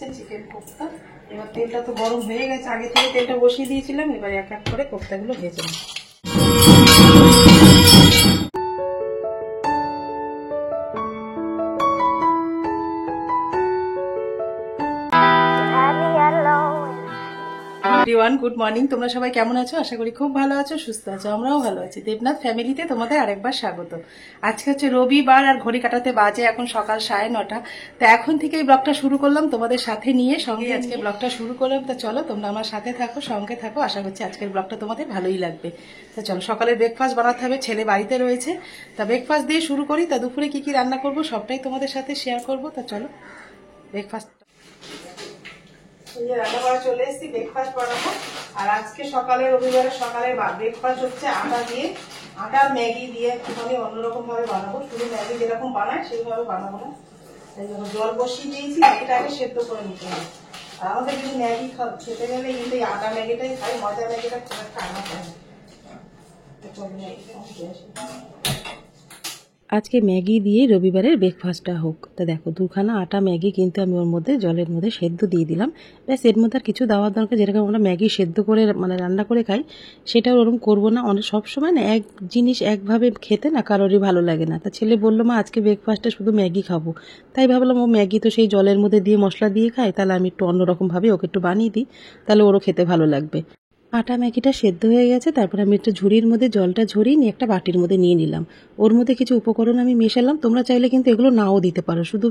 হয়েছে চিকেন কোফতা। এবার তেলটা তো গরম হয়ে গেছে, আগে থেকে তেলটা বসিয়ে দিয়েছিলাম, এবার এক এক করে কোফতাগুলো ভেজে নেব। গুড মর্নিং, তোমরা সবাই কেমন আছো? আশা করি খুব ভালো আছো, সুস্থ আছো। আমরাও ভালো আছি। দেবনাথ ফ্যামিলিতে তোমাদের আরেকবার স্বাগত। আজকে হচ্ছে রবিবার আর ঘড়ি কাটাতে বাজে এখন সকাল 9:30। তো এখন থেকে এই ব্লগটা শুরু করলাম তোমাদের সাথে নিয়ে, সঙ্গে আজকে ব্লগটা শুরু করলাম। তো চলো তোমরা আমার সাথে থাকো, সঙ্গে থাকো, আশা করছি আজকের ব্লগটা তোমাদের ভালোই লাগবে। তো চলো, সকালে ব্রেকফাস্ট বানাতে হবে, ছেলে বাড়িতে রয়েছে। তা ব্রেকফাস্ট দিয়ে শুরু করি। তা দুপুরে কি কি রান্না করবো সবটাই তোমাদের সাথে শেয়ার করবো। তা চলো ব্রেকফাস্ট রান্না করা চলে এসেছি, ব্রেকফাস্ট বানাবো। আর আজকে সকালে রবিবারের সকালে ব্রেকফাস্ট হচ্ছে আটা দিয়ে, আটা ম্যাগি দিয়ে একটুখানি অন্যরকম ভাবে বানাবো। শুধু ম্যাগি যেরকম বানায় সেইভাবে বানাবো না। জল বসিয়ে দিয়েছি, ম্যাগিটা আগে সেদ্ধ করে নিতে হবে। আর আমাদের কিন্তু ম্যাগি খেতে গেলে কিন্তু এই আটা ম্যাগিটাই খাই, মজা ম্যাগিটা খুব একটা আনা হয় না। আজকে ম্যাগি দিয়ে রবিবারের ব্রেকফাস্টটা হোক। তা দেখো, দুখানা আটা ম্যাগি কিন্তু আমি ওর মধ্যে জলের মধ্যে সেদ্ধ দিয়ে দিলাম। ব্যাস, এর মধ্যে আর কিছু দেওয়ার দরকার। যেরকম আমরা ম্যাগি সেদ্ধ করে মানে রান্না করে খাই, সেটাও ওরকম করবো না। অনেক সবসময় না এক জিনিস একভাবে খেতে না কারোরই ভালো লাগে না। তা ছেলে বললো, মা আজকে ব্রেকফাস্টে শুধু ম্যাগি খাবো। তাই ভাবলাম ও ম্যাগি তো সেই জলের মধ্যে দিয়ে মশলা দিয়ে খায়, তাহলে আমি একটু অন্যরকমভাবে ওকে একটু বানিয়ে দিই, তাহলে ওরও খেতে ভালো লাগবে। আটা ম্যাগিটা সেদ্ধ হয়ে গেছে, তারপর আমি একটা ঝুড়ির মধ্যে জলটা ঝরিয়ে নিয়ে একটা বাটির মধ্যে নিয়ে নিলাম। ওর মধ্যে কিছু উপকরণ আমি মেশালাম। তোমরা চাইলে কিন্তু এগুলো নাও দিতে পারো, শুধু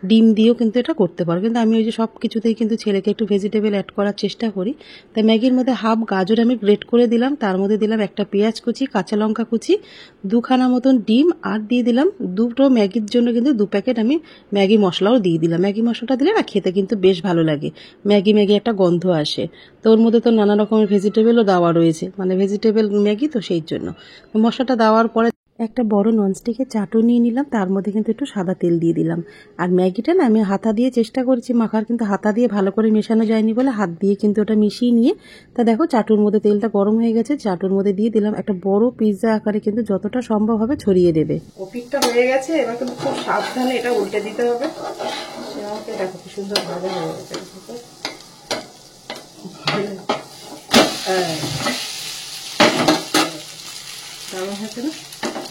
ডিম দিয়েও কিন্তু এটা করতে পারো। কিন্তু আমি ওই যে সব কিছুতেই কিন্তু ছেলেকে একটু ভেজিটেবল অ্যাড করার চেষ্টা করি। তাই ম্যাগির মধ্যে হাফ গাজর আমি গ্রেট করে দিলাম, তার মধ্যে দিলাম একটা পেঁয়াজ কুচি, কাঁচা লঙ্কা কুচি, দুখানা মতন ডিম, আর দিয়ে দিলাম দুটো ম্যাগির জন্য কিন্তু 2 প্যাকেট আমি ম্যাগি মশলাও দিয়ে দিলাম। ম্যাগি মশলাটা দিলে না খেতে কিন্তু বেশ ভালো লাগে, ম্যাগি ম্যাগি একটা গন্ধ আসে। তো ওর মধ্যে তো নানা রকমের ভেজিটেবলও দেওয়া রয়েছে, মানে ভেজিটেবল ম্যাগি, তো সেই জন্য মশলাটা দেওয়ার পরে একটা বড় ননস্টিকের চাটু নিয়ে নিলাম, তার মধ্যে কিন্তু একটু সাদা তেল দিয়ে দিলাম। আর ম্যাগিটা না আমি হাতা দিয়ে চেষ্টা করেছি মাখার, কিন্তু হাতা দিয়ে ভালো করে মেশানো যায়নি বলে হাত দিয়ে কিন্তু ওটা মিশিয়ে নিয়ে, তা দেখো চাটুর মধ্যে তেলটা গরম হয়ে গেছে, চাটুর মধ্যে দিয়ে দিলাম। একটা বড় পিৎজা আকারে কিন্তু যতটা সম্ভব হবে ছড়িয়ে দেবে। ওপিকটা হয়ে গেছে, এবার কিন্তু খুব সাবধানে এটা উল্টে দিতে হবে। আমাকে দেখো কি সুন্দর ভাবে হয়ে গেছে।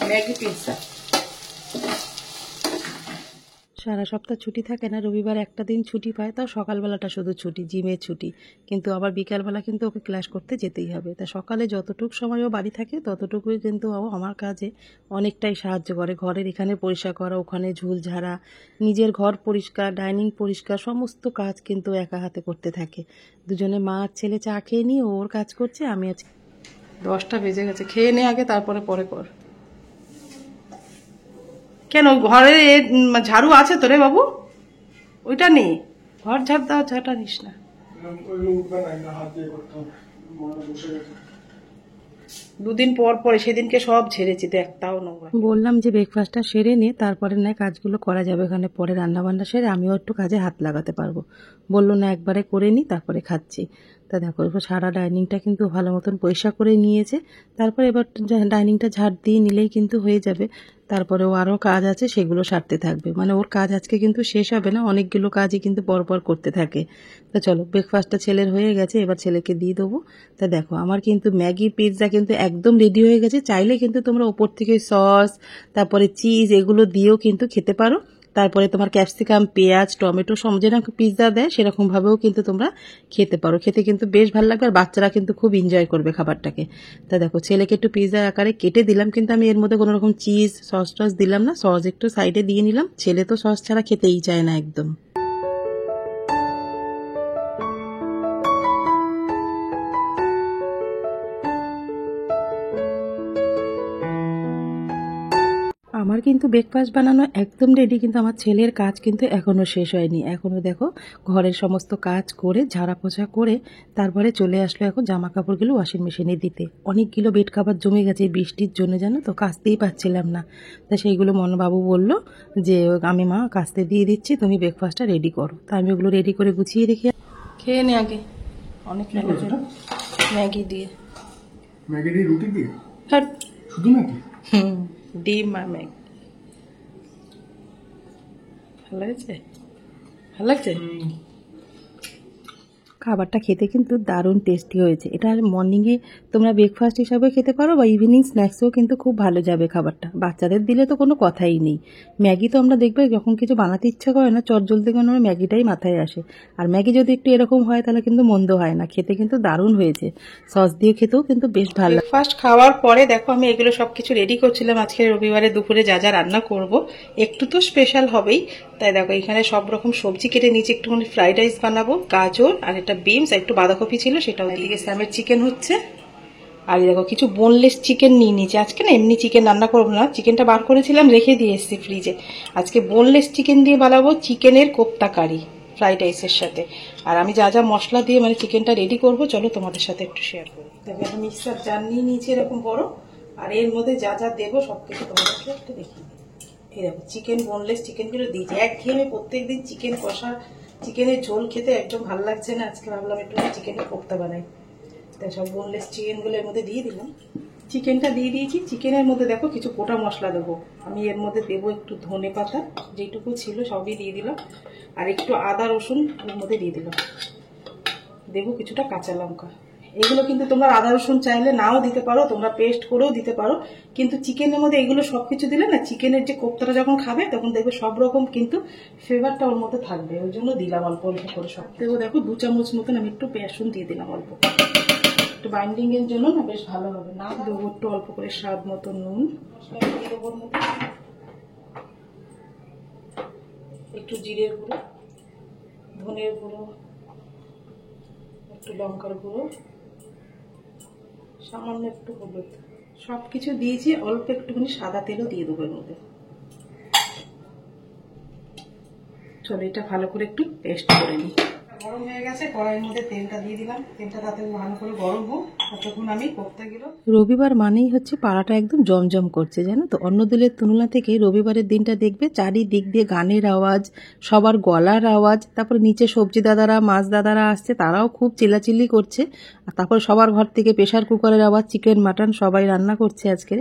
Maggi pizza. সারা সপ্তাহ ছুটি থাকে না, রবিবার একটা দিন ছুটি পায়, তাও সকালবেলাটা শুধু ছুটি, জিমের ছুটি। কিন্তু আবার বিকালবেলা কিন্তু ওকে ক্লাস করতে যেতেই হবে। তা সকালে যতটুকু সময় ও বাড়ি থাকে ততটুকুই কিন্তু ও আমার কাজে অনেকটাই সাহায্য করে। ঘরের এখানে পরিষ্কার করা, ওখানে ঝুল ঝাড়া, নিজের ঘর পরিষ্কার, ডাইনিং পরিষ্কার, সমস্ত কাজ কিন্তু একা হাতে করতে থাকে। দুজনে মা আর ছেলে চা খেয়ে নিয়ে ওর কাজ করছে, আমি আছি। 10টা বেজে গেছে, খেয়ে নে আগে, তারপরে পরে কর। কেন ঘরে ঝাড়ু আছে তো রে বাবু? ওইটা নেই, ঘর ঝাড় দাও, ঝাঁটা নিস না। দুদিন পর পরে, সেদিনকে সব ঝেড়েছি তো একটাও নোংরা। বললাম যে ব্রেকফাস্টটা সেরে নে, তারপরে না কাজগুলো করা যাবে, ওখানে পরে রান্না বান্না সেরে আমিও একটু কাজে হাত লাগাতে পারবো। বললো না একবারে করে নি তারপরে খাচ্ছি। তা দেখো সারা ডাইনিংটা কিন্তু ভালো মতন পরিষ্কার করে নিয়েছে। তারপরে এবার ডাইনিংটা ঝাড় দিয়ে নিলেই কিন্তু হয়ে যাবে। তারপরেও আরও কাজ আছে, সেগুলো সারতে থাকবে। মানে ওর কাজ আজকে কিন্তু শেষ হবে না, অনেকগুলো কাজই কিন্তু পরপর করতে থাকে। তা চলো, ব্রেকফাস্টটা ছেলের হয়ে গেছে, এবার ছেলেকে দিয়ে দেবো। তা দেখো আমার কিন্তু ম্যাগি পিৎজা কিন্তু একদম রেডি হয়ে গেছে। চাইলে কিন্তু তোমরা ওপর থেকে সস, তারপরে চিজ এগুলো দিয়েও কিন্তু খেতে পারো। তারপরে তোমার ক্যাপসিকাম, পেঁয়াজ, টমেটো যেরকম পিৎজা দেয় সেরকম ভাবেও কিন্তু তোমরা খেতে পারো। খেতে কিন্তু বেশ ভালো লাগবে, আর বাচ্চারা কিন্তু খুব এনজয় করবে খাবারটাকে। তা দেখো ছেলেকে একটু পিৎজা আকারে কেটে দিলাম, কিন্তু আমি এর মধ্যে কোনো রকম চিজ সস টস দিলাম না, সস একটু সাইডে দিয়ে নিলাম। ছেলে তো সস ছাড়া খেতেই চায় না একদম। আমার কিন্তু ব্রেকফাস্ট বানানো একদম রেডি, কিন্তু আমার ছেলের কাজ কিন্তু এখনও শেষ হয়নি। এখনও দেখো ঘরের সমস্ত কাজ করে ঝাড়া পোছা করে তারপরে চলে আসলো এখন জামা কাপড়গুলো ওয়াশিং মেশিনে দিতে। অনেকগুলো বেড কাভার জমে গেছে বৃষ্টির জন্য, জানো তো, কাচতেই পারছিলাম না। তা সেইগুলো মনোবাবু বলল যে আমি মা কাচতে দিয়ে দিচ্ছি, তুমি ব্রেকফাস্টটা রেডি করো। তা আমি ওগুলো রেডি করে গুছিয়ে রেখে খেয়ে নে আগে। অনেক ম্যাগি দিয়ে, ম্যাগি দিয়ে রুটি দিয়ে শুধু ম্যাগি, ডিম আর ম্যাগি। ভালো লাগছে, ভালো লাগছে। খাবারটা খেতে কিন্তু দারুণ টেস্টি হয়েছে। এটা মর্নিংয়ে তোমরা ব্রেকফাস্ট হিসাবে খেতে পারো বা ইভিনিং স্ন্যাক্সেও কিন্তু খুব ভালো যাবে খাবারটা। বাচ্চাদের দিলে তো কোনো কথাই নেই। ম্যাগি তো আমরা দেখবে যখন কিছু বানাতে ইচ্ছা করে না, চটজলদি কোনো ম্যাগিটাই মাথায় আসে। আর ম্যাগি যদি একটু এরকম হয় তাহলে কিন্তু মন্দ হয় না, খেতে কিন্তু দারুণ হয়েছে। সস দিয়ে খেতেও কিন্তু বেশ ভালো। ব্রেকফাস্ট খাওয়ার পরে দেখো আমি এগুলো সব কিছু রেডি করছিলাম আজকে রবিবারে দুপুরে যা যা রান্না করব। একটু তো স্পেশাল হবেই, তাই দেখো এখানে সব রকম সবজি কেটে নিচে একটুখানি ফ্রাইড রাইস বানাবো, গাজর আর একটা বিনস আর একটু বাঁধাকপি ছিল সেটাও দিয়ে। স্যামের চিকেন হচ্ছে, আর দেখো কিছু বোনলেস চিকেন নিয়ে নিয়েছি। আজকে না এমনি চিকেন রান্না করবো না, চিকেনটা বার করেছিলাম রেখে দিয়ে এসেছি ফ্রিজে। আজকে বোনলেস চিকেন দিয়ে বানাবো চিকেনের কোপ্তা কারি ফ্রাইড রাইসের সাথে। আর আমি যা যা মশলা দিয়ে মানে চিকেনটা রেডি করবো চলো তোমাদের সাথে একটু শেয়ার করি। দেখো একটা মিক্সার জার নিয়ে নিয়েছি এরকম বড়, আর এর মধ্যে যা যা দেবো সবকিছু তোমাদেরকে একটু দেখি। এই দেখো চিকেন বোনলেস চিকেনগুলো দিয়েছি। একঘেয়েমে প্রত্যেকদিন চিকেন কষা চিকেনের ঝোল খেতে একদম ভালো লাগছে না, আজকে ভাবলাম একটু চিকেনের কোপ্তা বানাই, তাই সব বোনলেস চিকেনগুলো এর মধ্যে দিয়ে দিলাম। চিকেনটা দিয়ে দিয়েছি। চিকেনের মধ্যে দেখো কিছু গোটা মশলা দেবো আমি, এর মধ্যে দেবো একটু ধনে পাতা যেটুকু ছিল সবই দিয়ে দিলাম, আর একটু আদা রসুন এর মধ্যে দিয়ে দিলাম, দেবো কিছুটা কাঁচা লঙ্কা। এগুলো কিন্তু তোমরা আদা রসুন চাইলে নাও দিতে পারো, তোমরা পেস্ট করেও দিতে পারো, কিন্তু চিকেনের মধ্যে এগুলো সবকিছু দিলে না চিকেনের যে কোপ্তাটা যখন খাবে তখন দেখবে সব রকম কিন্তু ফ্লেভারটা ওর মধ্যে থাকবে, ওই জন্য দিলাম অল্প অল্প করে সব। দেবো দেখো 2 চামচ মতন আমি একটু রসুন দিয়ে দিলাম অল্প, একটু বাইন্ডিং এর জন্য না বেশ ভালো হবে। না দেবো একটু অল্প করে স্বাদ মতো নুন, একটু জিরের গুঁড়ো, ধনের গুঁড়ো, একটু লঙ্কার গুঁড়ো, সামান্য একটু হলুদ, সবকিছু দিয়েছি। অল্প একটুখানি সাদা তেলও দিয়ে দেবো এর মধ্যে। চলো এটা ভালো করে একটু পেস্ট করে নিই। গরম হয়ে গেছে, কড়াইয়ের মধ্যে তেলটা দিয়ে দিলাম। তেলটা তাতে ভালো করে গরম হোক, ততক্ষণ আমি কোপ্তাগুলো। রবিবার মানেই হচ্ছে পাড়াটা একদম জমজম করছে, জানো তো। অন্য দিনের তুলনা থেকে রবিবারের দিনটা দেখবে চারিদিক দিয়ে গানের আওয়াজ, সবার গলার আওয়াজ, তারপরে নিচে সবজি দাদারা মাছ দাদারা আসছে তারাও খুব চিল্লাচিল্লি করছে, আর তারপর সবার ঘর থেকে প্রেশার কুকারের আওয়াজ, চিকেন মাটন সবাই রান্না করছে আজকে।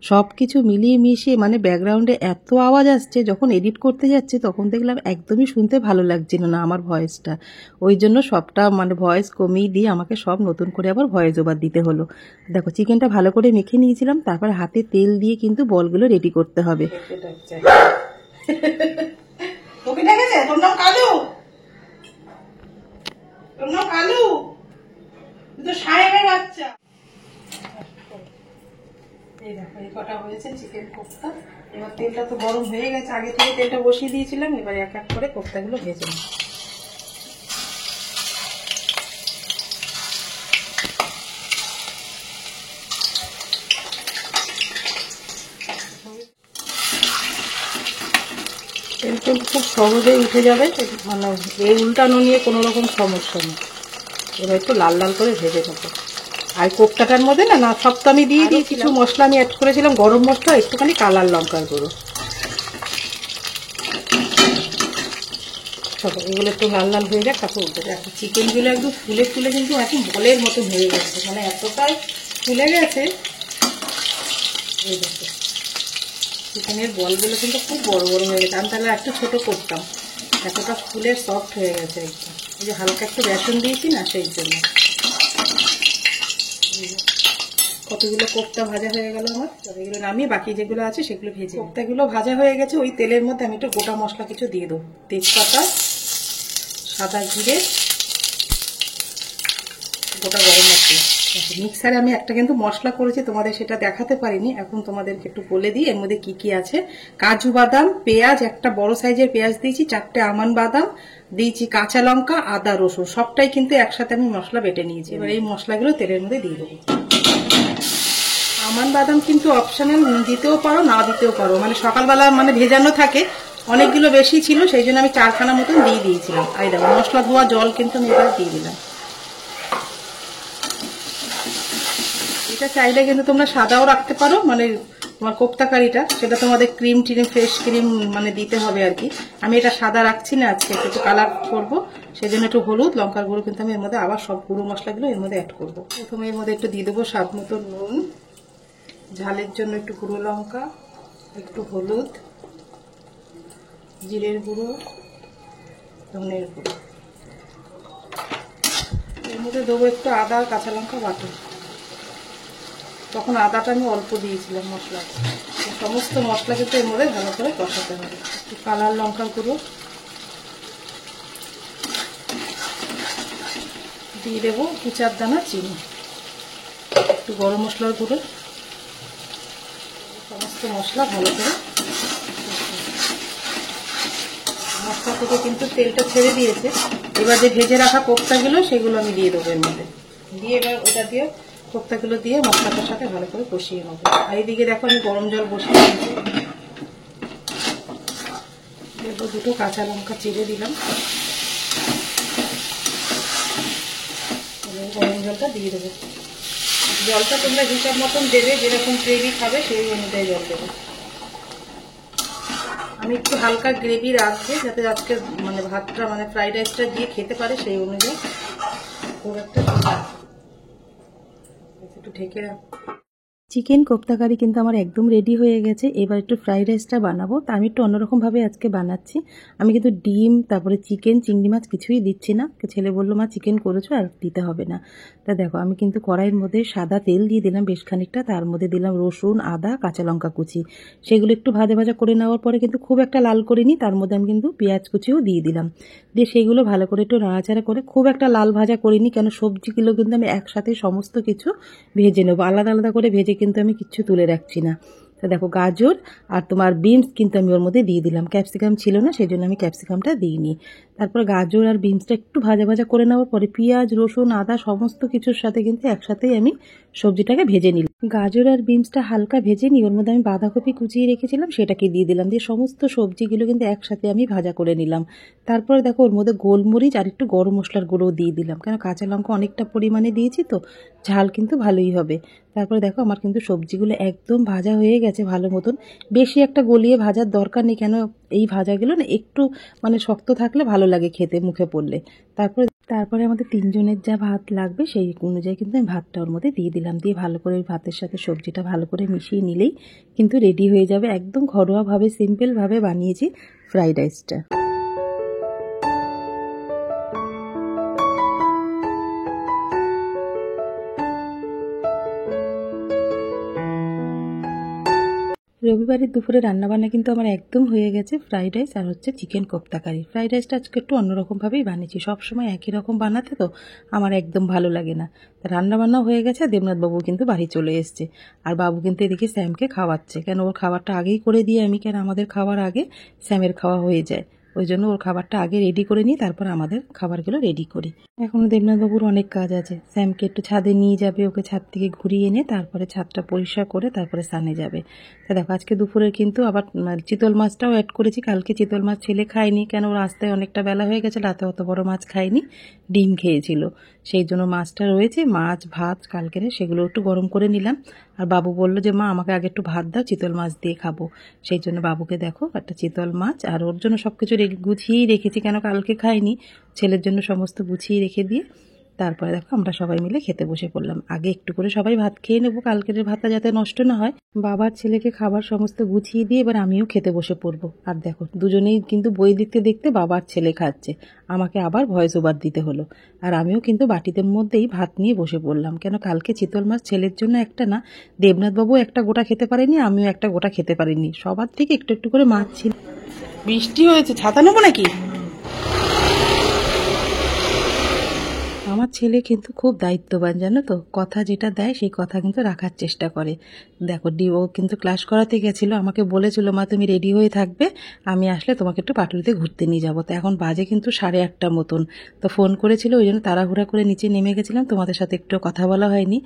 সব কিছু মিলিয়ে মিশিয়ে মানে ব্যাকগ্রাউন্ডে এত আওয়াজ আসছে, যখন এডিট করতে যাচ্ছে তখন দেখলাম একদমই শুনতে ভালো লাগছিল না আমার ভয়েসটা। ওই জন্য সবটা মানে ভয়েস কমিয়ে দিয়ে আমাকে সব নতুন করে আবার ভয়েস ওভার দিতে হলো। দেখো চিকেনটা ভালো করে মেখে নিয়েছিলাম, তারপর হাতে তেল দিয়ে কিন্তু বলগুলো রেডি করতে হবে। এই দেখো এই কটা হয়েছে চিকেন কোপ্তা। এবার তেলটা তো গরম হয়ে গেছে, আগে থেকে তেলটা বসিয়ে দিয়েছিলাম, এবার এক এক করে কোপ্তাগুলো ভেজে নিই। তেল কিন্তু খুব সহজেই উঠে যাবে, মানে এই উল্টানো নিয়ে কোনো রকম সমস্যা নেই। এবার একটু লাল লাল করে ভেজে নেবো। আর কোপ্তাটার মধ্যে না না সব তো আমি দিয়ে দিই, কিছু মশলা আমি অ্যাড করেছিলাম, গরম মশলা, একটুখানি কালার লঙ্কার গুঁড়ো। এগুলো একটু লাল লাল হয়ে যাক, তারপর উঠে যাক। চিকেনগুলো একদম ফুলে ফুলে কিন্তু এখন বলের মতো হয়ে গেছে, মানে এতটাই ফুলে গেছে। এই দেখো চিকেনের বলগুলো কিন্তু খুব বড় বড় হয়ে গেছে, আমি তাহলে একটু ছোট করতাম, এতটা ফুলে সফট হয়ে গেছে একদম। এই যে হালকা একটু বেসন দিয়েছি না সেই জন্য। কতগুলো কোপ্তা ভাজা হয়ে গেল আমার, এগুলো নামিয়ে বাকি যেগুলো আছে সেগুলো ভেজে। কোপ্তাগুলো ভাজা হয়ে গেছে, ওই তেলের মধ্যে আমি একটু গোটা মশলা কিছু দিয়ে দেবো, তেজপাতা, সাদা জিরে, গোটা গরম মশলা। মিক্সারে আমি একটা কিন্তু মশলা করেছি, তোমাদের সেটা দেখাতে পারিনি, এখন তোমাদেরকে একটু বলে দিই এর মধ্যে কি কি আছে। কাজু বাদাম, পেঁয়াজ, একটা বড় সাইজের পেঁয়াজ দিয়েছি, 4টে আমন্ড বাদাম দিয়েছি, কাঁচা লঙ্কা, আদা রসুন, সবটাই কিন্তু একসাথে আমি মশলা বেটে নিয়েছি। এবার এই মশলাগুলো তেলের মধ্যে দিয়ে দেবো। আমন্ড বাদাম কিন্তু অপশনাল, দিতেও পারো না দিতেও পারো, মানে সকালবেলা মানে ভেজানো থাকে, অনেকগুলো বেশি ছিল সেই জন্য আমি 4খানা মতন দিয়ে দিয়েছিলাম। আর দেখো মশলা ধোয়া জল কিন্তু আমি এবার দিয়ে দিলাম। এটা চাইলে কিন্তু তোমরা সাদাও রাখতে পারো, মানে তোমার কোপ্তা কারিটা, সেটা তোমাদের ক্রিম টিম ফ্রেশ ক্রিম মানে দিতে হবে আর কি। আমি এটা সাদা রাখছি না আজকে, একটু কালার করবো সেই জন্য একটু হলুদ লঙ্কার গুঁড়ো কিন্তু আমি এর মধ্যে আবার সব গুঁড়ো মশলাগুলো এর মধ্যে অ্যাড করবো। প্রথমে এর মধ্যে একটু দিয়ে দেবো স্বাদ মতো নুন, ঝালের জন্য একটু গুঁড়ো লঙ্কা, একটু হলুদ, জিরের গুঁড়ো, ধনের গুঁড়ো, মধ্যে দেবো একটু আদা আর কাঁচা লঙ্কা বাটা। তখন আদাটা আমি অল্প দিয়েছিলাম মশলা। সমস্ত মশলা কিন্তু এর মধ্যে ভালো করে কষাতে হবে। একটু কালার লঙ্কা গুঁড়ো দিয়ে দেবো, 2-4 দানা চিনি, একটু গরম মশলার গুঁড়ো, সমস্ত মশলা ভালো করে। মশলা থেকে কিন্তু তেলটা ছেড়ে দিয়েছে। এবার যে ভেজে রাখা কোপ্তাগুলো সেগুলো আমি দিয়ে দেবো এর মধ্যে, দিয়ে এবার ওটা দিয়ে কোপ্তাগুলো দিয়ে মশলাটার সাথে ভালো করে কষিয়ে নেবো। আর এইদিকে দেখো আমি গরম জল বসিয়ে দিয়েছি, দেবো 2 কাঁচা লঙ্কা চিড়ে দিলাম, গরম জলটা দিয়ে দেবো। জলটা তোমরা হিসাব মতন দেবে, যেরকম গ্রেভি খাবে সেই অনুযায়ী জল দেবে। আমি একটু হালকা গ্রেভি রাখবো যাতে আজকে মানে ভাতটা মানে ফ্রাইড রাইসটা দিয়ে খেতে পারে, সেই অনুযায়ী খুব একটা একটু ঢেকে রাখবো। চিকেন কোপ্তা কারি কিন্তু আমার একদম রেডি হয়ে গেছে। এবার একটু ফ্রাইড রাইসটা বানাবো। তা আমি একটু অন্যরকমভাবে আজকে বানাচ্ছি। আমি কিন্তু ডিম, তারপরে চিকেন, চিংড়ি মাছ কিছুই দিচ্ছি না। ছেলে বললো মা চিকেন করেছো আর দিতে হবে না। তা দেখো আমি কিন্তু কড়াইয়ের মধ্যে সাদা তেল দিয়ে দিলাম বেশ খানিকটা, তার মধ্যে দিলাম রসুন, আদা, কাঁচা লঙ্কা কুচি। সেগুলো একটু ভাজা ভাজা করে নেওয়ার পরে কিন্তু খুব একটা লাল করিনি, তার মধ্যে আমি কিন্তু পেঁয়াজ কুচিও দিয়ে দিলাম। দিয়ে সেইগুলো ভালো করে একটু নাড়াচাড়া করে, খুব একটা লাল ভাজা করিনি, কেন সবজিগুলো কিন্তু আমি একসাথে সমস্ত কিছু ভেজে নেবো। আলাদা আলাদা করে ভেজে কিন্তু আমি কিচ্ছু তুলে রাখছি না। তা দেখো গাজর আর তোমার বিনস কিন্তু আমি ওর মধ্যে দিয়ে দিলাম। ক্যাপসিকাম ছিল না, সেই জন্য আমি ক্যাপসিকামটা দিইনি। তারপর গাজর আর বিনসটা একটু ভাজা ভাজা করে নেওয়ার পরে পেঁয়াজ, রসুন, আদা সমস্ত কিছুর সাথে কিন্তু একসাথেই আমি সবজিটাকে ভেজে নিলাম। গাজর আর বিনসটা হালকা ভেজে নিই, ওর মধ্যে আমি বাঁধাকপি কুচিয়ে রেখেছিলাম সেটাকে দিয়ে দিলাম। দিয়ে সমস্ত সবজিগুলো কিন্তু একসাথে আমি ভাজা করে নিলাম। তারপরে দেখো ওর মধ্যে গোলমরিচ আর একটু গরম মশলার গুঁড়োও দিয়ে দিলাম, কেন কাঁচা লঙ্কা অনেকটা পরিমাণে দিয়েছি তো, ঝাল কিন্তু ভালোই হবে। তারপরে দেখো আমার কিন্তু সবজিগুলো একদম ভাজা হয়ে গেছে ভালো মতন। বেশি একটা গলিয়ে ভাজার দরকার নেই, কেন এই ভাজাগুলো না একটু মানে শক্ত থাকলে ভালো লাগে খেতে মুখে পড়লে। তারপরে আমাদের 3 জনের যা ভাত লাগবে সেই অনুযায়ী কিন্তু আমি ভাতটা ওর মধ্যে দিয়ে দিলাম। দিয়ে ভালো করে ভাতের সাথে সবজিটা ভালো করে মিশিয়ে নিলেই কিন্তু রেডি হয়ে যাবে। একদম ঘরোয়াভাবে সিম্পলভাবে বানিয়েছি ফ্রাইড রাইসটা। রবিবারের দুপুরে রান্নাবান্না কিন্তু আমার একদম হয়ে গেছে। ফ্রাইড রাইস আর হচ্ছে চিকেন কোপ্তা কারি। ফ্রাইড রাইসটা আজকে একটু অন্যরকমভাবেই বানিয়েছি, সবসময় একই রকম বানাতে তো আমার একদম ভালো লাগে না। রান্নাবান্নাও হয়ে গেছে, আর দেবনাথ বাবু কিন্তু বাড়ি চলে এসছে। আর বাবু কিন্তু এদিকে স্যামকে খাওয়াচ্ছে, কেন ওর খাবারটা আগেই করে দিয়ে আমি, কেন আমাদের খাওয়ার আগে স্যামের খাওয়া হয়ে যায়, ওই জন্য ওর খাবারটা আগে রেডি করে নিই, তারপর আমাদের খাবারগুলো রেডি করি। এখনও দেবনাথবাবুর অনেক কাজ আছে। স্যামকে একটু ছাদে নিয়ে যাবে, ওকে ছাদ থেকে ঘুরিয়ে এনে তারপরে ছাদটা পরিষ্কার করে তারপরে স্নানে যাবে। তা দেখো আজকে দুপুরে কিন্তু আবার চিতল মাছটাও অ্যাড করেছি। কালকে চিতল মাছ ছেলে খায়নি, কেন ওর রাস্তায় অনেকটা বেলা হয়ে গেছে, রাতে অত বড় মাছ খায়নি, ডিম খেয়েছিল, সেই জন্য মাছটা রয়েছে। মাছ ভাত কালকের সেগুলো একটু গরম করে নিলাম। আর বাবু বললো যে মা আমাকে আগে একটু ভাত দাও, চিতল মাছ দিয়ে খাবো। সেই জন্য বাবুকে দেখো একটা চিতল মাছ, আর ওর জন্য সব কিছু গুছিয়েই রেখেছি, কেন কালকে খাইনি, ছেলের জন্য সমস্ত গুছিয়ে রেখে দিয়ে তারপরে দেখো আমরা সবাই মিলে খেতে বসে পড়লাম। আগে একটু করে সবাই ভাত খেয়ে নেবো, কালকের ভাতটা যাতে নষ্ট না হয়। বাবার ছেলেকে খাবার সমস্ত গুছিয়ে দিয়ে এবার আমিও খেতে বসে পড়বো। আর দেখো দুজনেই কিন্তু বই দেখতে দেখতে বাবার ছেলে খাচ্ছে, আমাকে আবার ভয়েস ওভার দিতে হলো। আর আমিও কিন্তু বাটিদের মধ্যেই ভাত নিয়ে বসে পড়লাম, কেন কালকে চিতল মাছ ছেলের জন্য একটা না, দেবনাথবাবু একটা গোটা খেতে পারেনি, আমিও একটা গোটা খেতে পারিনি, সবার থেকে একটু একটু করে মাছ ছিল। বৃষ্টি হয়েছে, ছাতা নেবো নাকি? আমার ছেলে কিন্তু খুব দায়িত্ববান, জানো তো, কথা যেটা দেয় সেই কথা কিন্তু রাখার চেষ্টা করে। দেখো ও কিন্তু ক্লাস করাতে গেছিলো, আমাকে বলেছিল মা তুমি রেডি হয়ে থাকবে, আমি আসলে তোমাকে একটু পাটুলিতে ঘুরতে নিয়ে যাবো। তো এখন বাজে কিন্তু 8:30 মতন, তো ফোন করেছিল, ওই জন্য তাড়াহুড়া করে নিচে নেমে গেছিলাম, তোমাদের সাথে একটু কথা বলা হয়নি।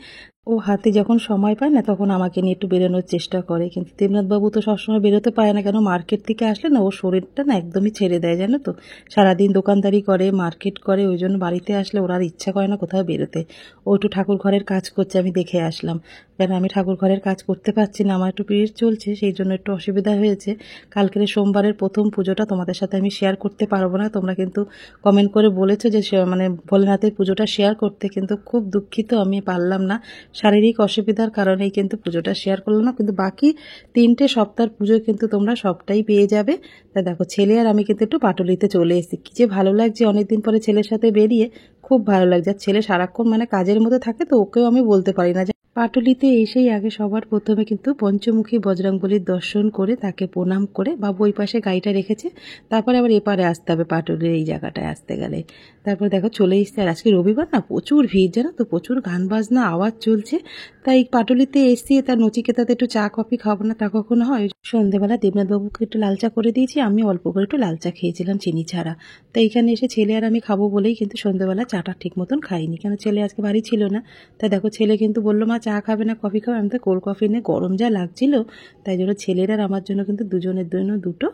ও হাতে যখন সময় পায় না তখন আমাকে নিয়ে একটু বেরোনোর চেষ্টা করে, কিন্তু দেবনাথবাবু তো সবসময় বেরোতে পারে না, কেন মার্কেট থেকে আসলে না ওর শরীরটা না একদমই ছেড়ে দেয়, জানো তো, সারাদিন দোকানদারি করে মার্কেট করে, ওই জন্য বাড়িতে আসলে ওর আর ইচ্ছা করে না কোথাও বেরোতে। ও একটু ঠাকুর ঘরের কাজ করছে, আমি দেখে আসলাম, কেন আমি ঠাকুর ঘরের কাজ করতে পারছি না, আমার একটু পিরিয়ড চলছে, সেই জন্য একটু অসুবিধা হয়েছে। কালকের সোমবারের প্রথম পুজোটা তোমাদের সাথে আমি শেয়ার করতে পারবো না, তোমরা কিন্তু কমেন্ট করে বলেছো যে মানে ভোলেনাথের পুজোটা শেয়ার করতে, কিন্তু খুব দুঃখিত আমি পারলাম না, শারীরিক অসুবিধার কারণেই কিন্তু পুজোটা শেয়ার করলাম না, কিন্তু বাকি 3টে সপ্তাহের পুজো কিন্তু তোমরা সবটাই পেয়ে যাবে। তা দেখো ছেলে আর আমি কিন্তু একটু পাটুলিতে চলে এসেছি। কী যে ভালো লাগছে অনেকদিন পরে ছেলের সাথে বেরিয়ে, খুব ভালো লাগছে। আর ছেলে সারাক্ষণ মানে কাজের মধ্যে থাকে, তো ওকেও আমি বলতে পারি না। পাটুলিতে এসেই আগে সবার প্রথমে কিন্তু পঞ্চমুখী বজরংবলীর দর্শন করে তাকে প্রণাম করে, বাবু ওই পাশে গাড়িটা রেখেছে, তারপরে আবার এপারে আসতে হবে পাটুলির এই জায়গাটায় আসতে গেলে। তারপর দেখো চলে এসছে। আর আজকে রবিবার না, প্রচুর ভিড় জানো তো, প্রচুর গান বাজনা আওয়াজ চলছে। তাই পাটুলিতে এসছি, তার নচিকেতাতে একটু চা কফি খাবো না তা কখনো হয়। সন্ধেবেলা দেবনাথবাবুকে একটু লাল চা করে দিয়েছি, আমি অল্প করে একটু লাল চা খেয়েছিলাম চিনি ছাড়া। তো এইখানে এসে ছেলে আর আমি খাবো বলেই কিন্তু সন্ধেবেলা চাটা ঠিক মতন খাইনি, কেন ছেলে আজকে বাড়ি ছিল না। তাই দেখো ছেলে কিন্তু বললো মা চা খাবে না কফি খাবে, আমি তো কোল্ড কফি নিয়ে গরম যা লাগছিল, তাই জন্য ছেলের আর আমার জন্য কিন্তু দুজনের জন্য দুটো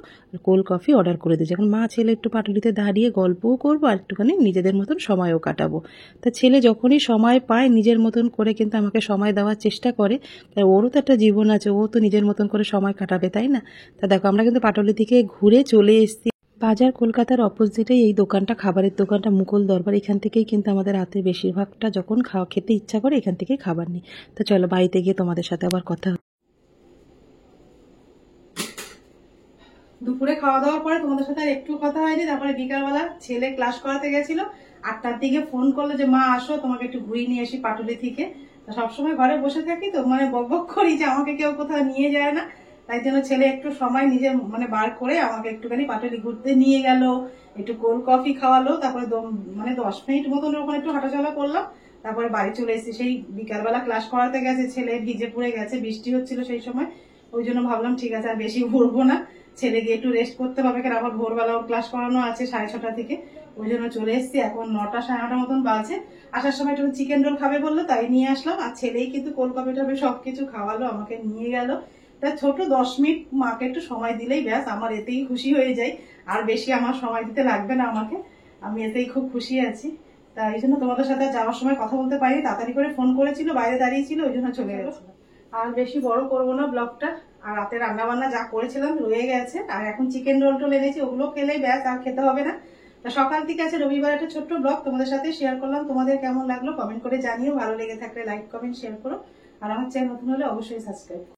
কোল্ড কফি অর্ডার করে দিয়েছি। এখন মা ছেলে একটু পাটুলিতে দাঁড়িয়ে গল্পও করবো আর একটুখানি নিজেদের মতন সময়ও কাটাবো। তা ছেলে যখনই সময় পায় নিজের মতন করে কিন্তু আমাকে সময় দেওয়ার চেষ্টা করে, তাই ওরও তো একটা জীবন আছে, ও তো নিজের মতন করে সময় কাটাবে, তাই না? তা দেখো আমরা কিন্তু পাটুলি থেকে ঘুরে চলে এসেছি বাজার। কলকাতার অপোজিটেই এই দোকানটা, খাবারের দোকানটা মুকুল দরবার। এখান থেকেই কিন্তু আমাদের রাতের বেশিরভাগটা যখন খেতে ইচ্ছা করে এখান থেকেই খাবার নিই। তো চলো বাড়িতে গিয়ে তোমাদের সাথে আবার কথা হবে। দুপুরে খাওয়া দাওয়ার পরে তোমাদের সাথে আর একটু কথা হয়নি। তারপরে বিকালবেলা ছেলে ক্লাস করাতে গেছিল, 8টার দিকে ফোন করলো যে মা আসো তোমাকে একটু ঘুরিয়ে নিয়ে আসি পাটুলি থেকে। সবসময় ঘরে বসে থাকি তো মানে বকবক করি যে আমাকে কেউ কোথাও নিয়ে যায় না, তাই জন্য ছেলে একটু সময় নিজে মানে বার করে আমাকে একটুখানি পাটুলি ঘুরতে নিয়ে গেল, একটু কোল্ড কফি খাওয়ালো, তারপরে মানে 10 মিনিট মতন ওখানে একটু হাঁটাচলা করলাম, তারপরে বাড়ি চলে এসেছি। সেই বিকালবেলা ক্লাস করাতে গেছে ছেলে, ভিজে পড়ে গেছে, বৃষ্টি হচ্ছিল সেই সময়, ওই জন্য ভাবলাম ঠিক আছে আর বেশি ঘুরবো না, ছেলে গিয়ে একটু রেস্ট করতে পারবে, কারণ আবার ভোরবেলা ওর ক্লাস করানো আছে 6:30 থেকে, ওই জন্য চলে এসেছি। এখন 9টা 9:30 মতন বাজে। আসার সময় একটু চিকেন রোল খাবে বললো, তাই নিয়ে আসলাম। আর ছেলেই কিন্তু কোল্ড কফি টফি সবকিছু খাওয়ালো, আমাকে নিয়ে গেল। তা ছোট 10 মিনিট মাকে একটু সময় দিলেই ব্যাস, আমার এতেই খুশি হয়ে যাই। আর বেশি আমার সময় দিতে লাগবে না আমাকে, আমি এতেই খুব খুশি আছি। তা এই জন্য তোমাদের সাথে যাওয়ার সময় কথা বলতে পারিনি, তাড়াতাড়ি করে ফোন করেছিল, বাইরে দাঁড়িয়ে ছিল, ওই জন্য চলে গেছিল। আর বেশি বড় করবো না ব্লগটা। আর রাতে রান্না বান্না যা করেছিলাম রয়ে গেছে, আর এখন চিকেন রোল টোল এনেছি, ওগুলো খেলেই ব্যাস, আর খেতে হবে না। তা সকাল থেকে আছে রবিবার একটা ছোট্ট ব্লগ তোমাদের সাথে শেয়ার করলাম। তোমাদের কেমন লাগলো কমেন্ট করে জানিও, ভালো লেগে থাকলে লাইক কমেন্ট শেয়ার করো, আর আমার চ্যানেল নতুন হলে অবশ্যই সাবস্ক্রাইব করো।